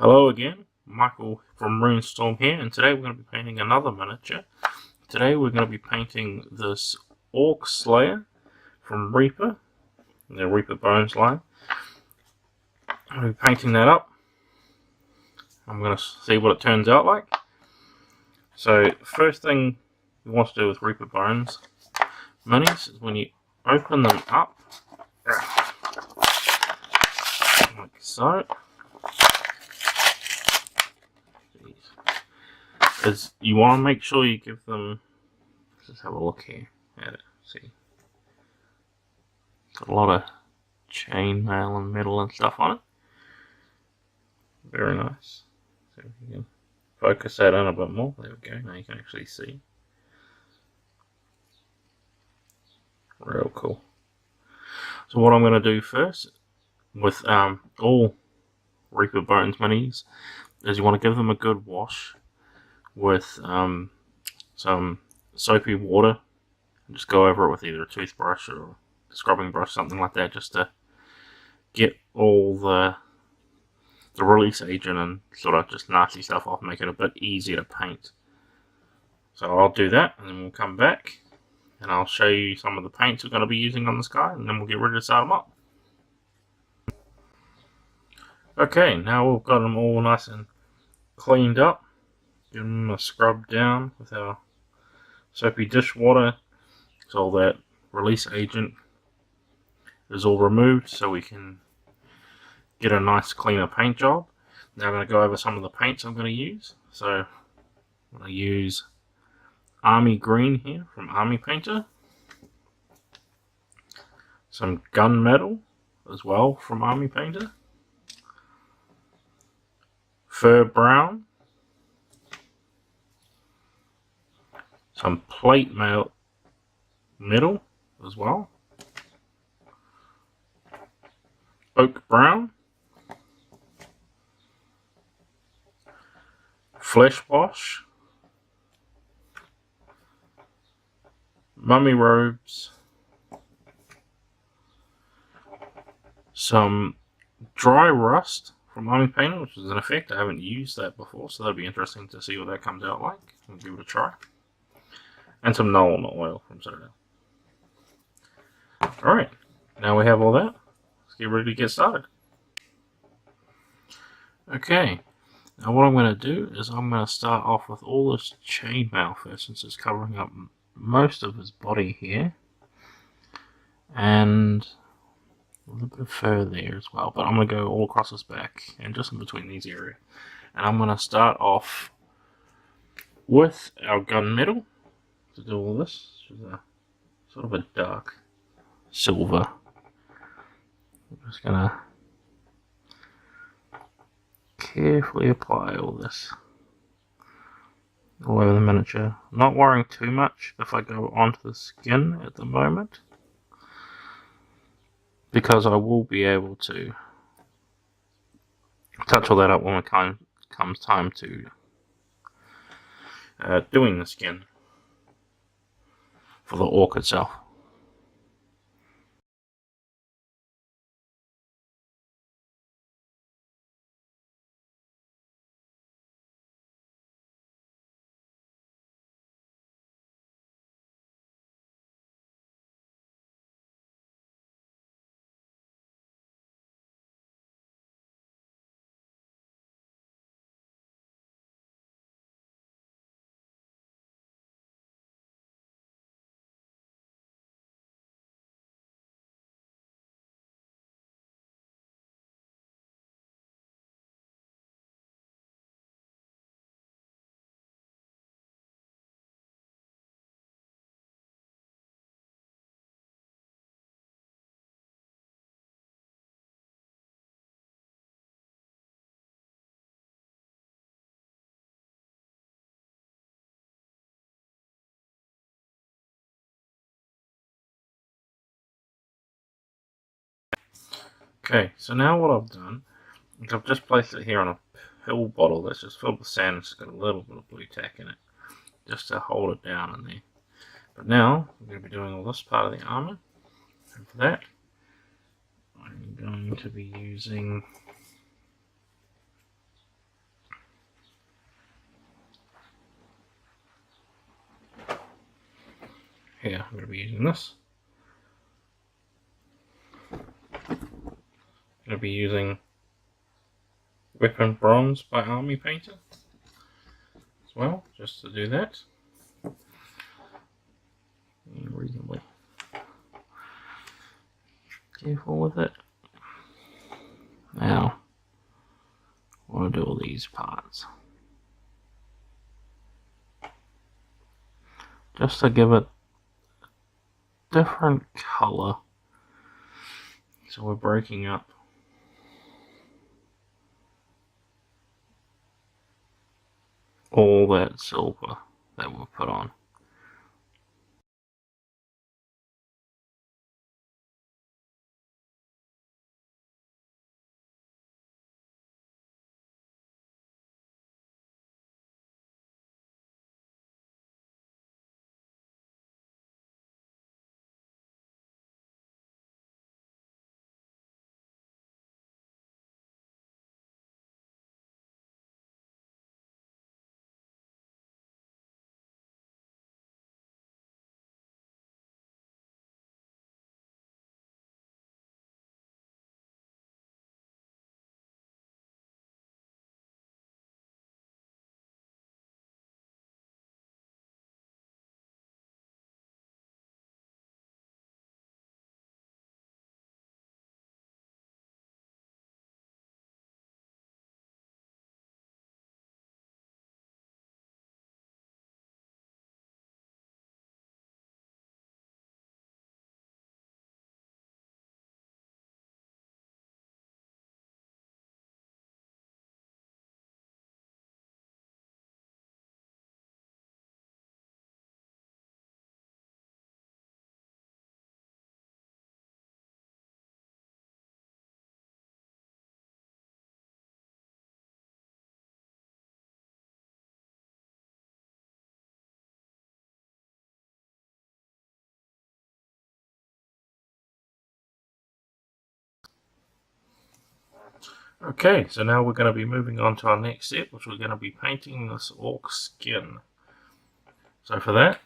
Hello again, Michael from Runestorm here, and today we're going to be painting another miniature. Today we're going to be painting this Orc Slayer from Reaper, the Reaper Bones line. I'm going to be painting that up. I'm going to see what it turns out like. So, first thing you want to do with Reaper Bones minis is when you open them up, like so, is you want to make sure you give them, let's just have a look here at it, see, got a lot of chainmail and metal and stuff on it, very nice. So you can focus that in a bit more, there we go, now you can actually see, real cool. So what I'm going to do first with all Reaper Bones minis is you want to give them a good wash with some soapy water, and just go over it with either a toothbrush or a scrubbing brush, something like that, just to get all the release agent and sort of just nasty stuff off, make it a bit easier to paint. So I'll do that, and then we'll come back and I'll show you some of the paints we're going to be using on this guy, and then we'll get ready to start them up. Okay, now we've got them all nice and cleaned up. Give them a scrub down with our soapy dishwater, so all that release agent is all removed, so we can get a nice cleaner paint job. Now I'm going to go over some of the paints I'm going to use. So I'm going to use Army Green here from Army Painter, some gunmetal as well from Army Painter, Fur Brown, some plate metal as well, Oak Brown, Flesh Wash, Mummy Robes, some Dry Rust from Army Painter, which is an effect. I haven't used that before, so that'll be interesting to see what that comes out like. We'll give it a try. And some nuln oil from Citadel. Alright, now we have all that. Let's get ready to get started. Okay, now what I'm going to do is I'm going to start off with all this chainmail first, since it's covering up most of his body here. And a little bit of fur there as well, but I'm going to go all across his back and just in between these areas. And I'm going to start off with our gunmetal to do all this, which is a sort of a dark silver. I'm just going to carefully apply all this all over the miniature. I'm not worrying too much if I go onto the skin at the moment, because I will be able to touch all that up when it comes time to doing the skin for the orc itself. Okay, so now what I've done is I've just placed it here on a pill bottle that's just filled with sand. It's got a little bit of blue tack in it, just to hold it down in there. But now I'm going to be doing all this part of the armor, and for that I'm going to be using here, I'm going to be using this. I'm going to be using Weapon Bronze by Army Painter as well, just to do that. Be reasonably careful with it. Now, I want to do all these parts, just to give it different colour. So we're breaking up all that silver that we've put on. Okay, so now we're going to be moving on to our next step, which we're going to be painting this orc skin. So for that,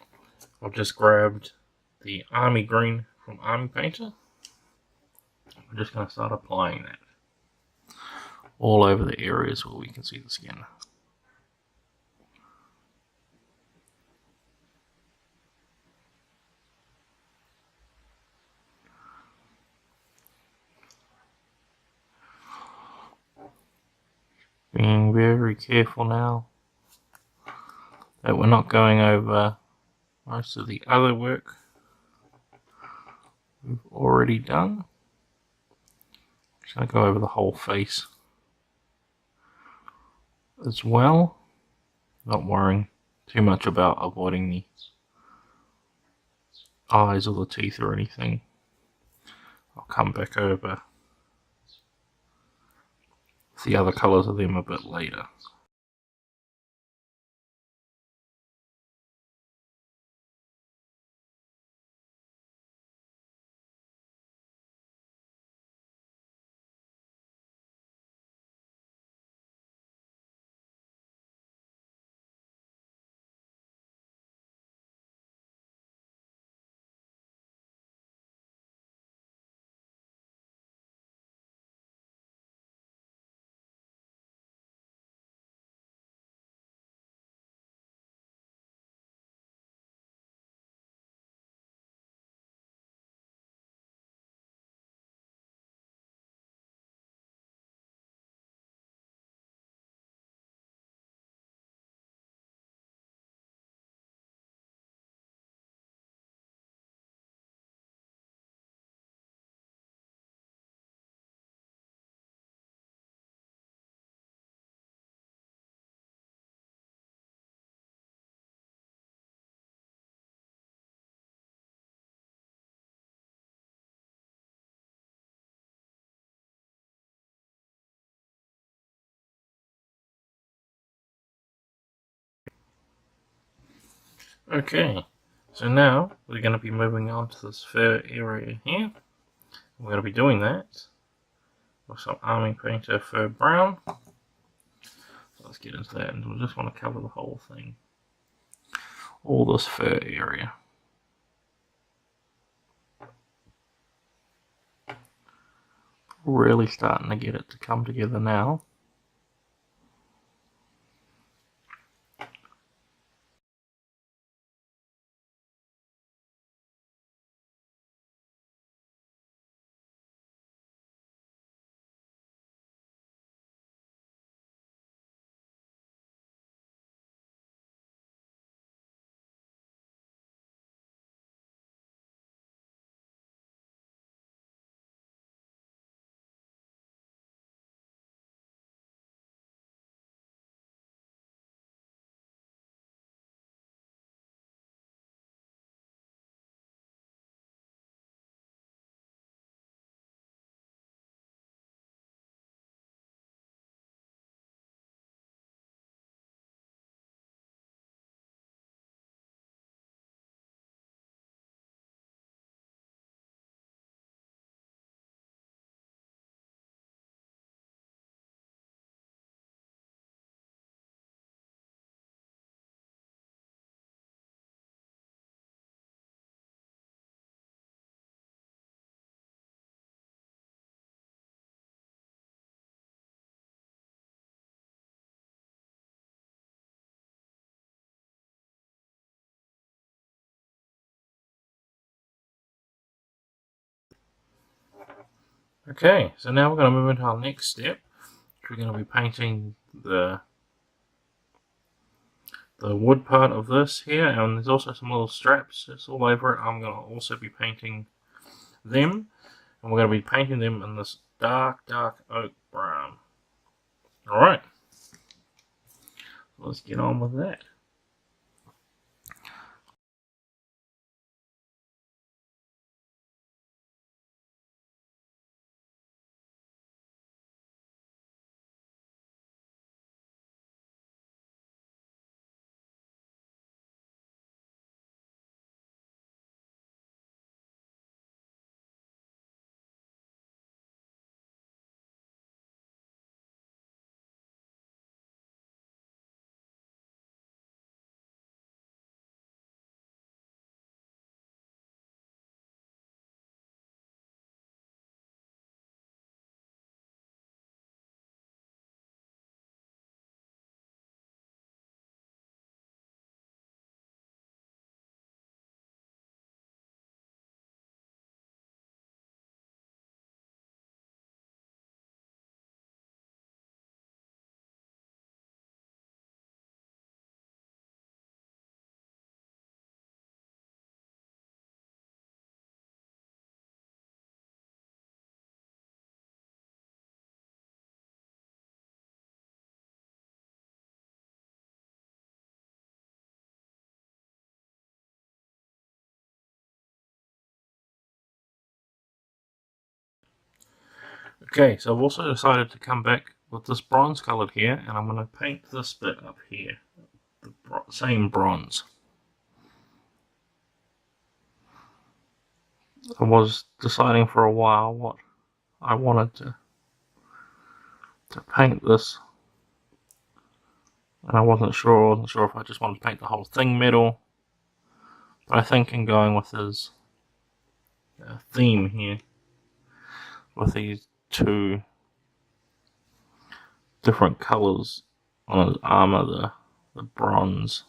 I've just grabbed the Army Green from Army Painter. I'm just going to start applying that all over the areas where we can see the skin. Being very careful now that we're not going over most of the other work we've already done. Just going to go over the whole face as well, not worrying too much about avoiding the eyes or the teeth or anything. I'll come back over the other colours of them a bit later. Okay, so now we're going to be moving on to this fur area here. We're going to be doing that with some Army Painter Fur Brown. So let's get into that, and we'll just want to cover the whole thing, all this fur area. really starting to get it to come together now. Okay, so now we're going to move into our next step. We're going to be painting the wood part of this here, and there's also some little straps just all over it. I'm going to also be painting them, and we're going to be painting them in this dark oak brown. Alright, let's get on with that. Okay, so I've also decided to come back with this bronze colored here, and I'm going to paint this bit up here, the same bronze. I was deciding for a while what I wanted to paint this, and I wasn't sure if I just wanted to paint the whole thing metal, but I think in going with his theme here, with these two different colors on his armor, the bronze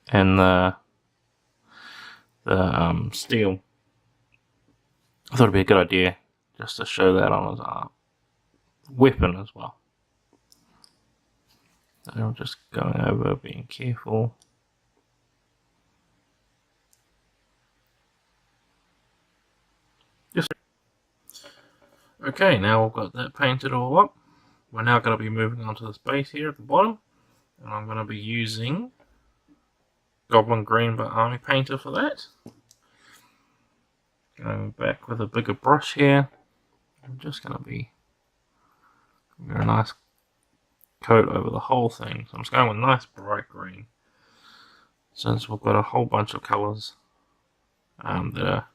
and the steel, I thought it'd be a good idea just to show that on his weapon as well. So I'm just going over, being careful. Okay, now we've got that painted all up. We're now going to be moving on to this base here at the bottom, and I'm going to be using Goblin Green by Army Painter for that. Going back with a bigger brush here. I'm just going to be giving a nice coat over the whole thing. So I'm just going with nice bright green, since we've got a whole bunch of colours that are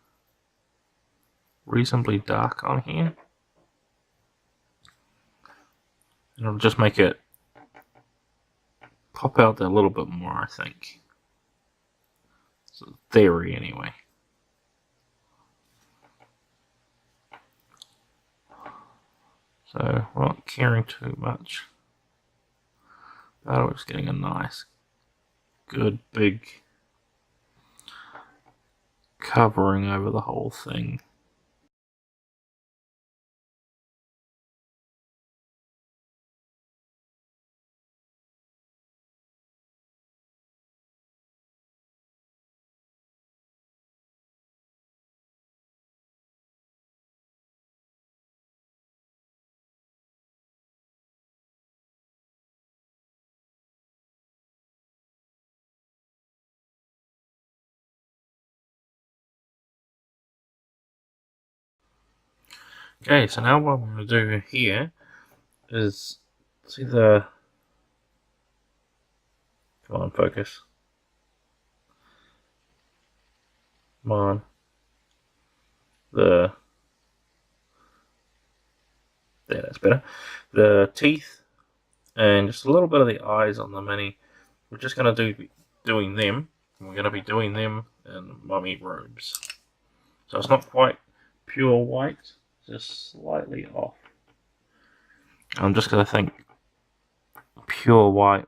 reasonably dark on here. And it'll just make it pop out a little bit more, I think. So theory, anyway. So we're not caring too much. But we're just getting a nice, good, big covering over the whole thing. Okay, so now what I'm going to do here is see the. Come on, focus. Come on. There, that's better. The teeth and just a little bit of the eyes on the mini. We're just going to be doing them. We're going to be doing them in mummy robes. So it's not quite pure white, just slightly off. I'm just going to think pure white.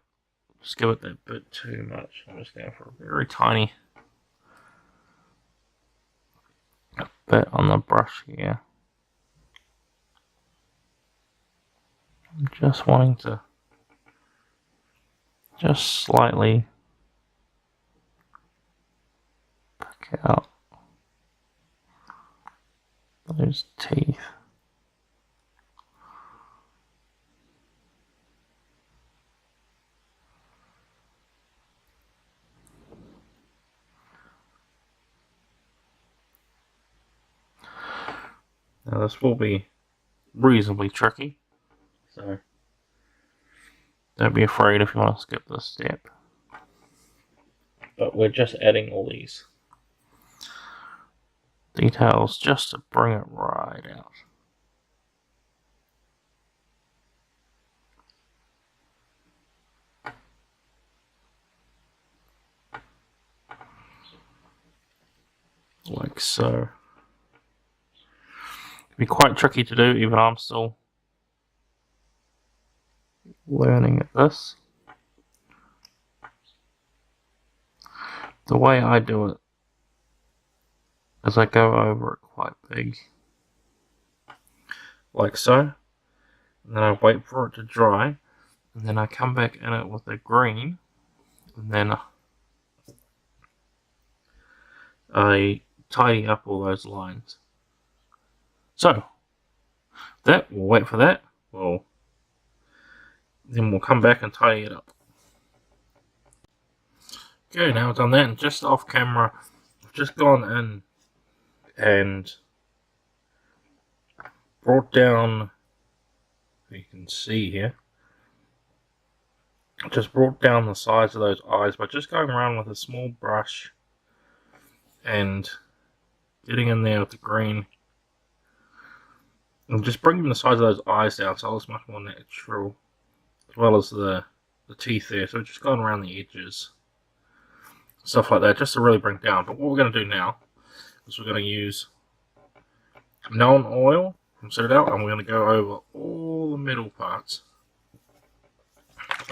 Just give it that bit too much. I'm just going for a very tiny bit on the brush here. I'm just wanting to just slightly pick out those teeth. Now this will be reasonably tricky, so don't be afraid if you want to skip this step. But we're just adding all these details just to bring it right out. Like so. It'd be quite tricky to do, even I'm still learning at this. The way I do it is I go over it quite big, like so, and then I wait for it to dry, and then I come back in it with the green, and then I tidy up all those lines. So, we'll wait for that, then we'll come back and tidy it up. Okay, now I've done that, and just off camera, I've just gone in and brought down, you can see here, just brought down the size of those eyes by just going around with a small brush and getting in there with the green and just bringing the size of those eyes down so it's much more natural, as well as the teeth there. So just going around the edges, stuff like that, just to really bring it down. But what we're going to do now is we're going to use nuln oil from Citadel, and we're going to go over all the middle parts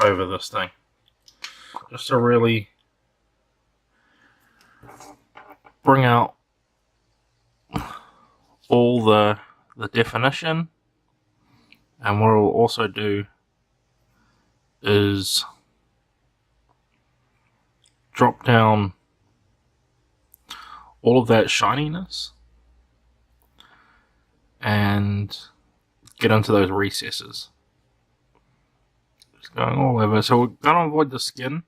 over this thing, just to really bring out all the definition. And what we'll also do is drop down all of that shininess and get into those recesses. Just going all over. So we're going to avoid the skin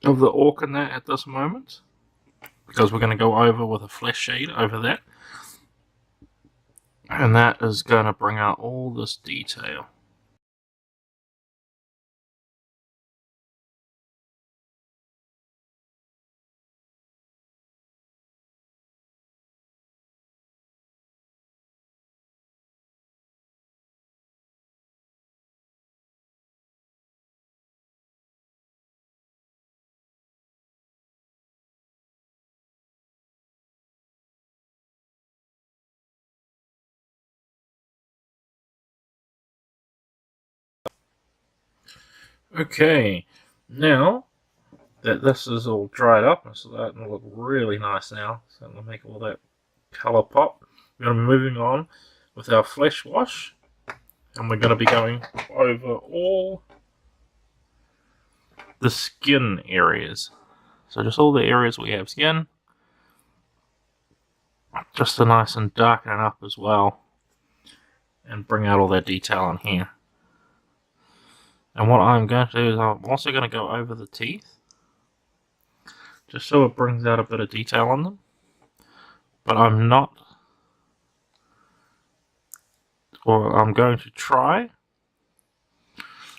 of the orc in that at this moment, because we're going to go over with a flesh shade over that. And that is going to bring out all this detail. Okay, now that this is all dried up, it's starting to look really nice now. So I'm going to make all that colour pop. We're going to be moving on with our flesh wash, and we're going to be going over all the skin areas. So just all the areas we have skin, just to nice and darken it up as well, and bring out all that detail in here. And what I'm going to do is I'm also going to go over the teeth, just so it brings out a bit of detail on them. But I'm not, or I'm going to try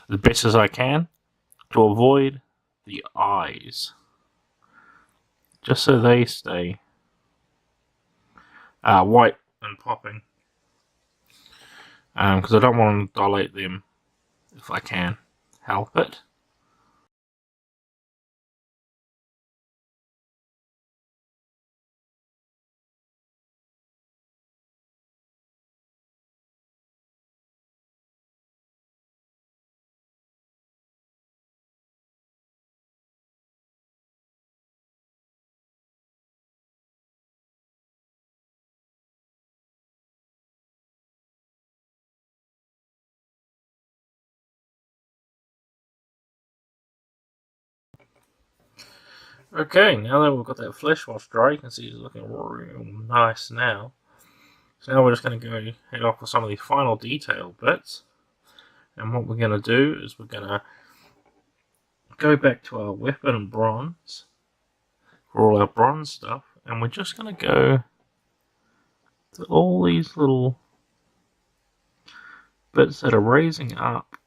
the best as I can to avoid the eyes, just so they stay white and popping, because I don't want to dilate them if I can help it. Okay, now that we've got that flesh wash dry, you can see it's looking real nice now. So now we're just going to go head off with some of the final detail bits. And what we're going to do is we're going to go back to our weapon and bronze for all our bronze stuff. And we're just going to go to all these little bits that are raising up.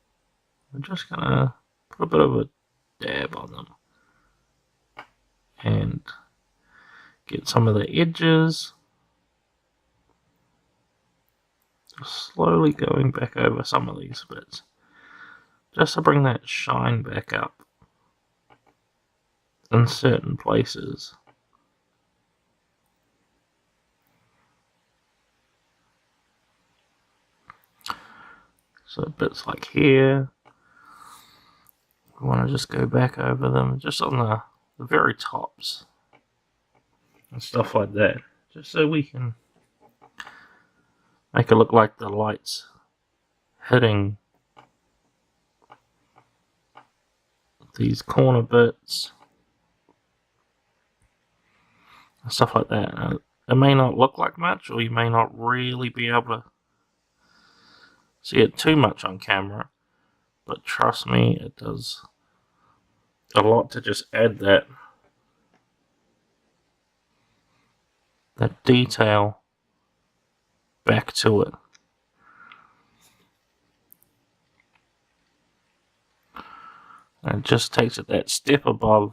We're just going to put a bit of a dab on them. And get some of the edges. Just slowly going back over some of these bits. Just to bring that shine back up in certain places. So bits like here, we want to just go back over them, just on the very tops and stuff like that, just so we can make it look like the lights hitting these corner bits and stuff like that. It may not look like much, or you may not really be able to see it too much on camera, but trust me, it does a lot to just add that detail back to it. And it just takes it that step above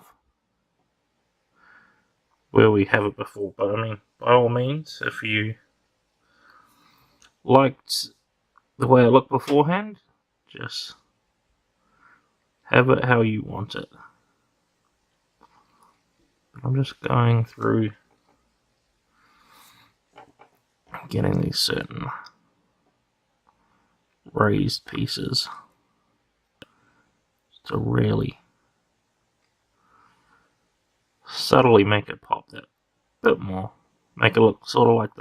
where we have it before. But I mean, by all means, if you liked the way it looked beforehand, just have it how you want it. I'm just going through getting these certain raised pieces to really subtly make it pop that bit more. Make it look sort of like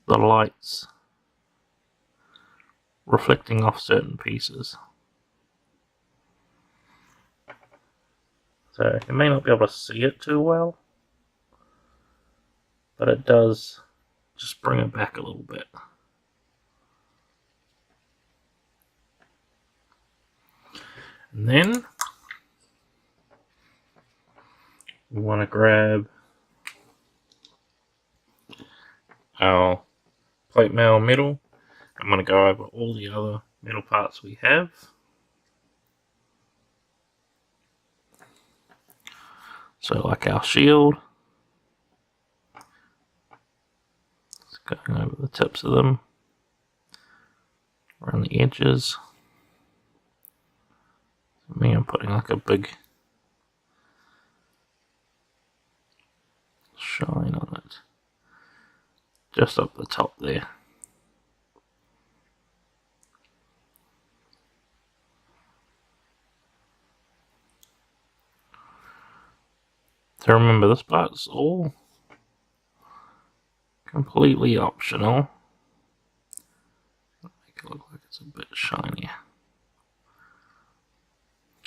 the lights reflecting off certain pieces. So you may not be able to see it too well, but it does just bring it back a little bit. And then we want to grab our plate mail metal. I'm going to go over all the other metal parts we have. So like our shield, just going over the tips of them, around the edges. For me, I'm putting like a big shine on it, just up the top there. So remember, this part's all completely optional. Make it look like it's a bit shinier.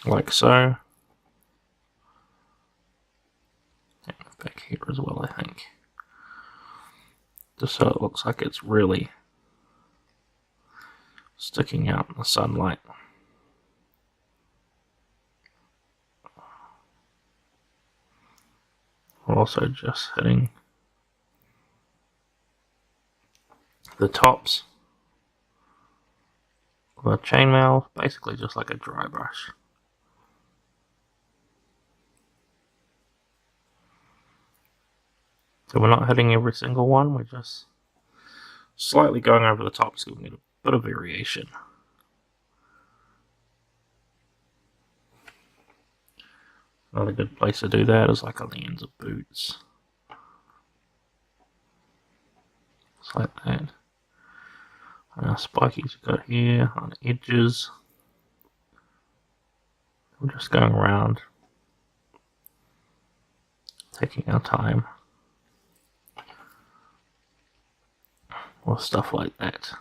Like so. And back here as well, I think. Just so it looks like it's really sticking out in the sunlight. We're also just hitting the tops of a chainmail, basically just like a dry brush. So we're not hitting every single one, we're just slightly going over the top, so we get a bit of variation. Another good place to do that is like on the ends of boots. Just like that. And our spikies we've got here on the edges. We're just going around, taking our time with stuff like that.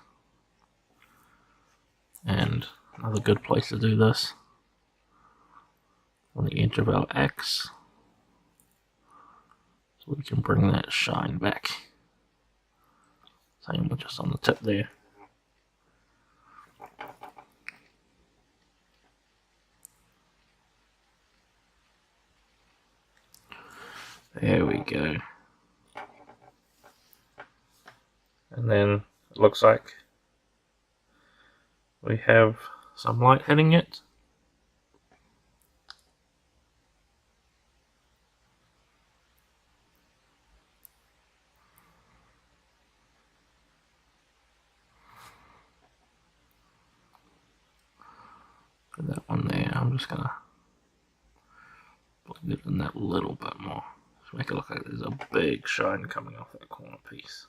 And another good place to do this on the edge of our axe, so we can bring that shine back. Same with just on the tip there. There we go. And then it looks like we have some light hitting it. Put that one there. I'm just gonna blend it in that little bit more. Just make it look like there's a big shine coming off that corner piece.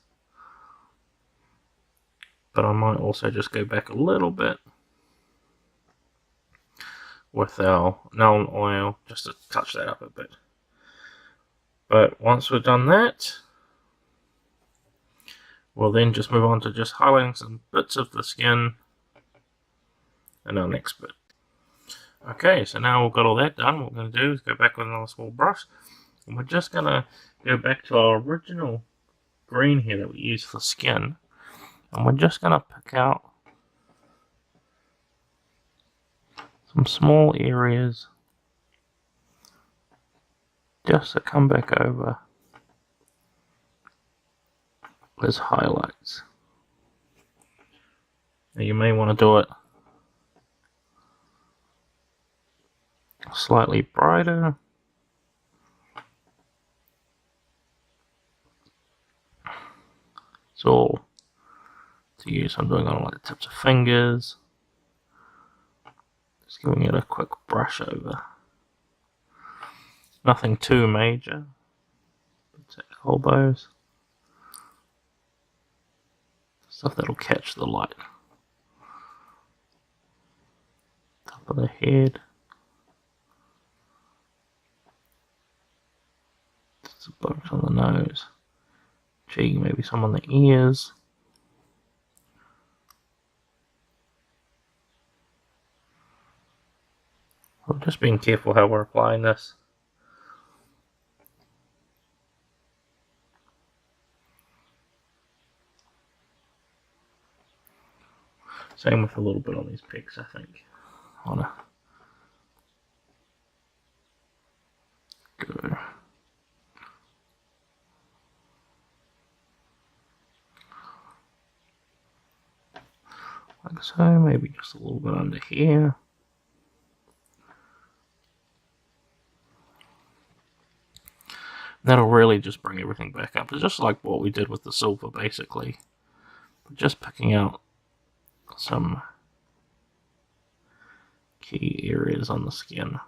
But I might also just go back a little bit with our nuln oil just to touch that up a bit. But once we've done that, we'll then just move on to just highlighting some bits of the skin in our next bit. Okay, so now we've got all that done, what we're going to do is go back with another small brush, and we're just going to go back to our original green here that we used for skin, and we're just going to pick out some small areas just to come back over as highlights. Now you may want to do it slightly brighter. It's all to use. I'm doing it on like the tips of fingers. Just giving it a quick brush over. Nothing too major. Elbows. Stuff that'll catch the light. Top of the head. Just a bunch on the nose. Cheek, maybe some on the ears. I'm just being careful how we're applying this. Same with a little bit on these pecs, I think. I wanna go. Like so, maybe just a little bit under here. That'll really just bring everything back up. It's just like what we did with the silver, basically. But just picking out some key areas on the skin.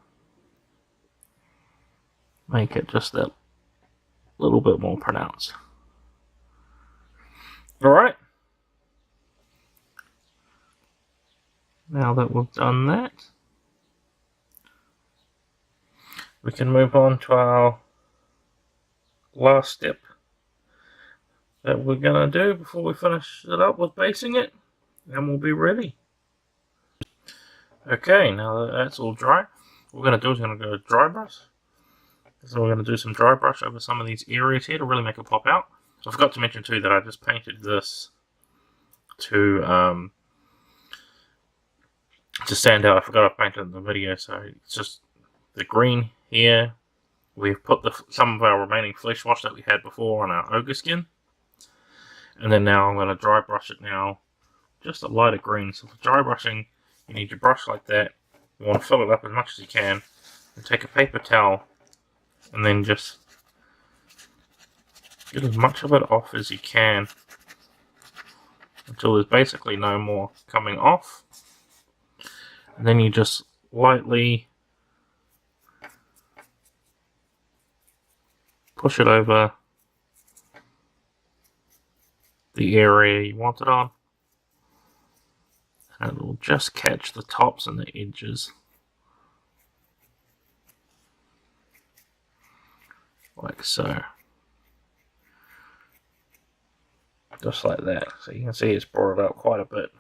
Make it just that little bit more pronounced. Alright. Now that we've done that, we can move on to our last step that we're going to do before we finish it up with basing it, and we'll be ready. Okay, now that that's all dry, what we're going to do is we're going to go dry brush. So we're going to do some dry brush over some of these areas here to really make it pop out. I forgot to mention too that I just painted this to stand out. I forgot I painted it in the video, so it's just the green here. We've put some of our remaining flesh wash that we had before on our ogre skin. And then now I'm going to dry brush it now, just a lighter green. So for dry brushing, you need your brush like that. You want to fill it up as much as you can. And take a paper towel and then just get as much of it off as you can until there's basically no more coming off. And then you just lightly push it over the area you want it on, and it'll just catch the tops and the edges like so, just like that. So you can see it's brought it up quite a bit,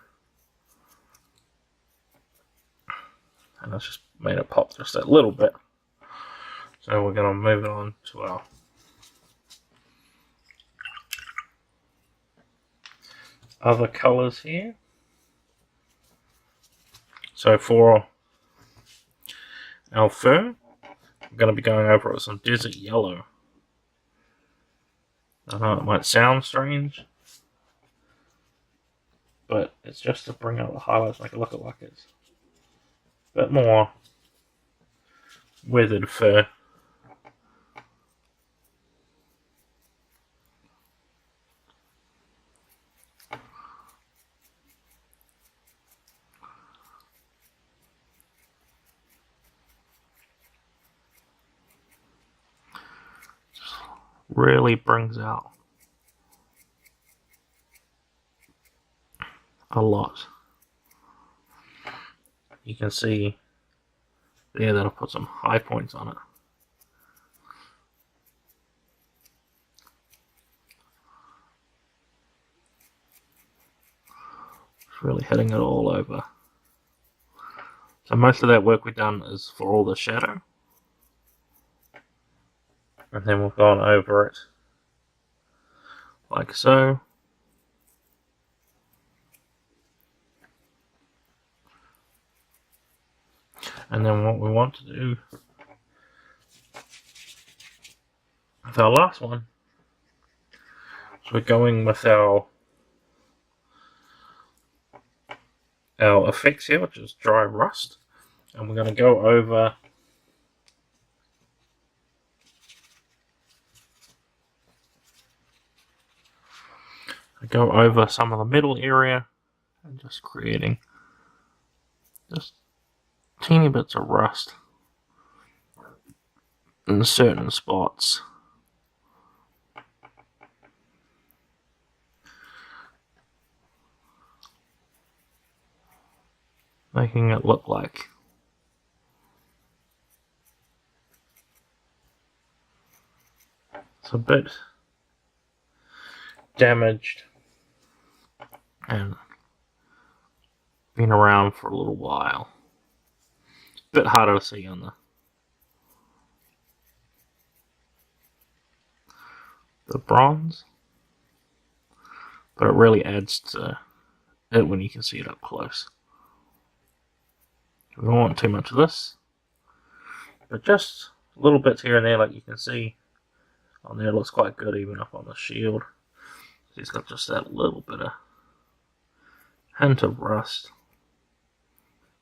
and it's just made it pop just a little bit. So we're going to move it on to our other colours here. So for our fur, we're going to be going over it with some desert yellow. I know it might sound strange, but it's just to bring out the highlights, make it look like it's a bit more weathered fur. Really brings out a lot. You can see there that I've put some high points on it. It's really hitting it all over. So most of that work we've done is for all the shadow. And then we've gone over it like so. And then what we want to do with our last one, so we're going with our effects here, which is dry rust. And we're going to go over some of the middle area and just creating just teeny bits of rust in certain spots. Making it look like it's a bit damaged and been around for a little while. A bit harder to see on the bronze, but it really adds to it when you can see it up close. We don't want too much of this, but just little bits here and there, like you can see on there. It looks quite good even up on the shield. It's got just that little bit of hint of rust,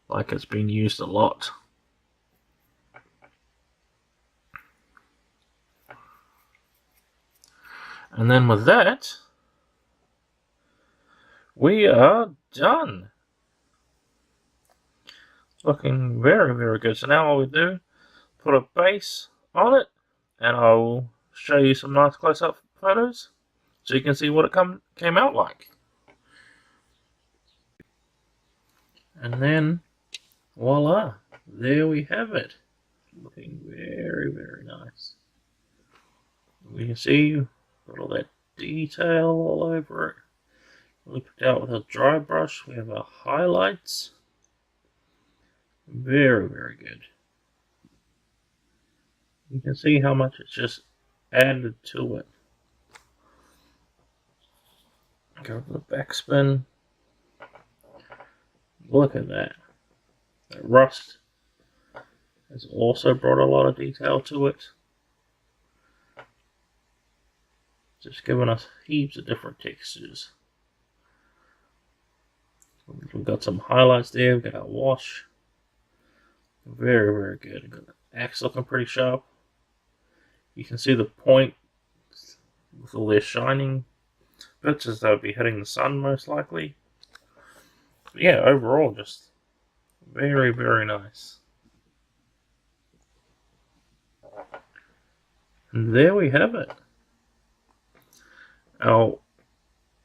like it's been used a lot. And then with that, we are done. Looking very, very good. So now all we do, put a base on it, and I will show you some nice close-up photos so you can see what it came out like. And then, voila, there we have it. Looking very, very nice. You can see got all that detail all over it. We put out with a dry brush. We have our highlights. Very, very good. You can see how much it's just added to it. Go to the backspin. Look at that. That rust has also brought a lot of detail to it. Just giving us heaps of different textures. We've got some highlights there. We've got our wash. Very, very good. We've got the axe looking pretty sharp. You can see the point with all their shining bits as they would be hitting the sun most likely. But yeah, overall just very, very nice. And there we have it. Our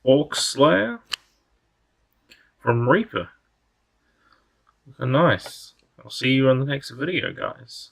Orc Slayer from Reaper. Looking nice. I'll see you in the next video, guys.